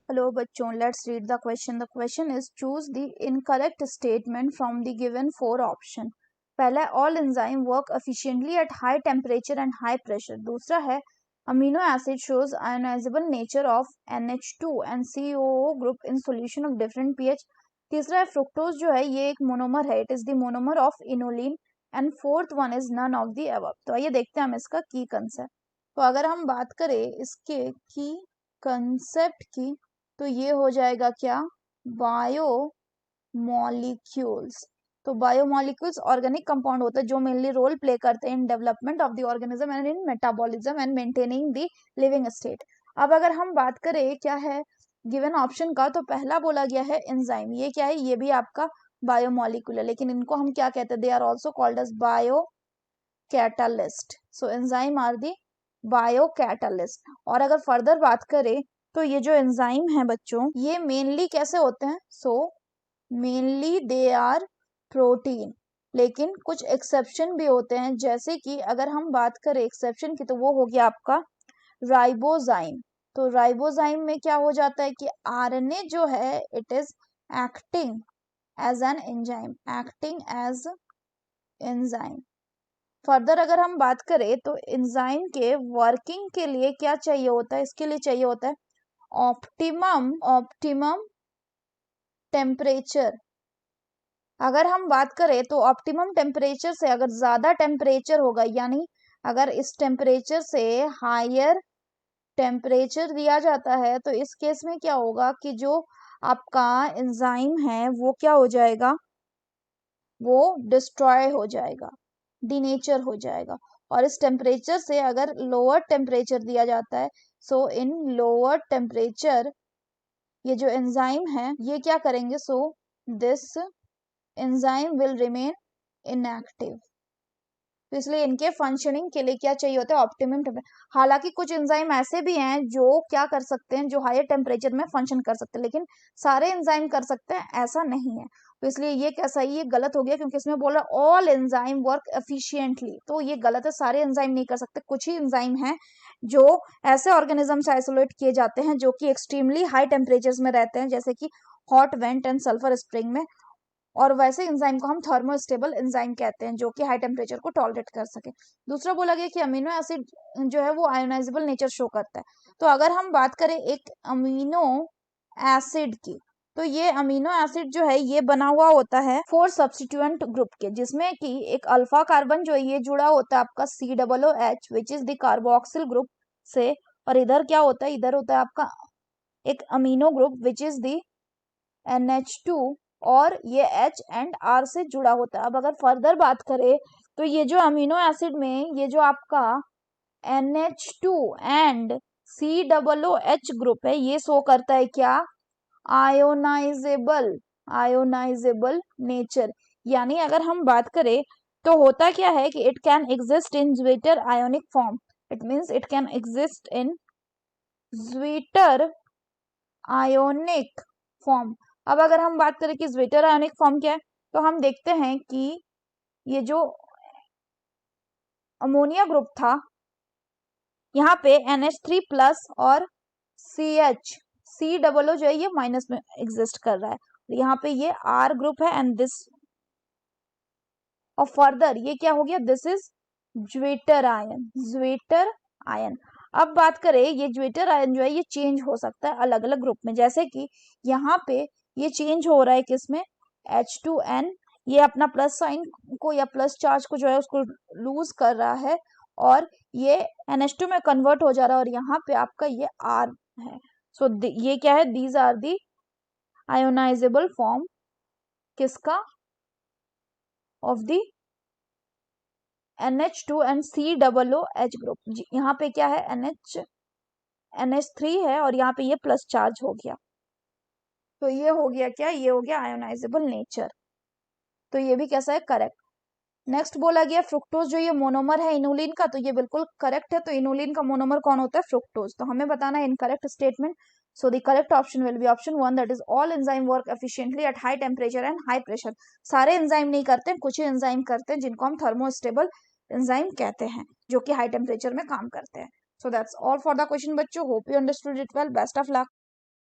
Hello बच्चों, let's read the question. The question is choose the incorrect statement from the given four option. पहला है all enzyme work efficiently at high temperature and high pressure. दूसरा है amino acid shows ionizable nature of NH2 and COO group in solution of different pH. तीसरा है fructose जो है ये एक monomer है, it is the monomer of inulin. And fourth one is none of the above. तो आइए देखते हैं हम इसका की कंसेप्ट. तो अगर हम बात करें इसके की कंसेप्ट की तो ये हो जाएगा क्या, बायोमोलिक्यूल्स. तो बायोमोलिक्यूल्स ऑर्गेनिक कंपाउंड होते हैं जो मेनली रोल प्ले करते हैं in development of the organism and in metabolism and maintaining the living state. अब अगर हम बात करें क्या है गिवन ऑप्शन का, तो पहला बोला गया है एंजाइम. ये क्या है, ये भी आपका बायोमोलिक्यूल है, लेकिन इनको हम क्या कहते हैं, they are also called as biocatalyst. So enzyme are the biocatalyst. और अगर फर्दर बात करें तो ये जो एंजाइम है बच्चों, ये मेनली कैसे होते हैं, so mainly they are protein. लेकिन कुछ एक्सेप्शन भी होते हैं, जैसे कि अगर हम बात करें एक्सेप्शन की तो वो हो गया आपका राइबोजाइम. तो राइबोजाइम में क्या हो जाता है कि आरएनए जो है it is acting as an enzyme, acting as enzyme. Further अगर हम बात करें तो एंजाइम के वर्किंग के लिए क्या चाहिए होता है, इसके लिए चाहिए होता है ऑप्टिमम टेम्परेचर. अगर हम बात करें तो ऑप्टिमम टेम्परेचर से अगर ज्यादा टेम्परेचर होगा, यानी अगर इस टेम्परेचर से हायर टेम्परेचर दिया जाता है तो इस केस में क्या होगा कि जो आपका एंजाइम है वो क्या हो जाएगा, वो डिस्ट्रॉय हो जाएगा, डिनेचर हो जाएगा. और इस टेम्परेचर से अगर लोअर टेम्परेचर दिया जाता है, सो इन लोअर टेम्परेचर ये जो एंजाइम है ये क्या करेंगे, so this enzyme will remain inactive. तो इसलिए इनके फंक्शनिंग के लिए क्या चाहिए होता है, ऑप्टिमम टेम्परेचर. हालांकि कुछ एंजाइम ऐसे भी हैं जो क्या कर सकते हैं, जो हायर टेम्परेचर में फंक्शन कर सकते हैं, लेकिन सारे एंजाइम कर सकते हैं ऐसा नहीं है. तो इसलिए ये कैसा, ये गलत हो गया क्योंकि इसमें बोला ऑल एंजाइम वर्क एफिशिएंटली. तो ये गलत है, सारे एंजाइम नहीं कर सकते. कुछ ही एंजाइम हैं जो ऐसे ऑर्गेनिज्म से आइसोलेट किए जाते हैं जो कि एक्सट्रीमली हाई टेम्परेचर में रहते हैं, जैसे कि hot went and sulphur spring में. और वैसे एंजाइम को हम थर्मोस्टेबल एंजाइम कहते हैं जो कि हाई टेम्परेचर को टॉलरेट कर सके. दूसरा बोला गया कि अमीनो एसिड जो है वो आयोनाइजेबल नेचर शो करता है. तो अगर हम बात करें एक अमीनो एसिड की, तो ये अमीनो एसिड जो है ये बना हुआ होता है 4 सब्स्टिट्यूएंट ग्रुप के, जिसमें कि एक अल्फा कार्बन जो है ये जुड़ा होता है आपका COOH which is the carboxyl group से. और इधर क्या होता है, इधर होता है आपका एक amino group which is the NH2 और ये H एंड R से जुड़ा होता है. अब अगर फर्दर बात करें तो ये जो अमीनो एसिड में ये जो आपका NH2 एंड COOH ग्रुप है ये शो करता है क्या, आयोनाइजेबल नेचर. यानी अगर हम बात करें तो होता क्या है कि it can exist in zwitter ionic form. It means it can exist in zwitter ionic form. अब अगर हम बात करें कि ज्वेटर आयोनिक फॉर्म क्या है, तो हम देखते हैं कि ये जो अमोनिया ग्रुप था यहाँ पे NH3 प्लस और COO जो है ये माइनस में एग्जिस्ट कर रहा है. यहाँ पे ये R ग्रुप है एंड दिस, और फर्दर ये क्या हो गया, दिस इज ज्वेटर आयन. अब बात करें ये ज्वेटर आयन जो है ये चेंज हो सकता है अलग अलग ग्रुप में, जैसे कि यहाँ पे ये चेंज हो रहा है किसमें, H2N. ये अपना प्लस साइन को या प्लस चार्ज को जो है उसको लूज कर रहा है और ये NH2 में कन्वर्ट हो जा रहा है और यहाँ पे आपका ये R है. सो ये क्या है, these are the ionizable form किसका, of the NH2 and COOH group. यहाँ पे क्या है, NH3 है और यहाँ पे ये प्लस चार्ज हो गया. तो ये हो गया क्या, ये हो गया आयोनाइजेबल नेचर. तो ये भी कैसा है, करेक्ट. नेक्स्ट बोला गया फ्रुक्टोज जो ये मोनोमर है इनुलिन का, तो ये बिल्कुल करेक्ट है. तो इनुलिन का मोनोमर कौन होता है, फ्रुक्टोज. तो हमें बताना है incorrect statement. So the correct option will be option 1, that is all enzyme work efficiently at high temperature and high pressure. सारे एंजाइम नहीं करते, कुछ ही एंजाइम करते हैं जिनको हम थर्मोस्टेबल एंजाइम कहते हैं जो कि हाई टेम्परेचर में काम करते हैं. So that's all for the question बच्चों. Hope you understood it well. Best of luck.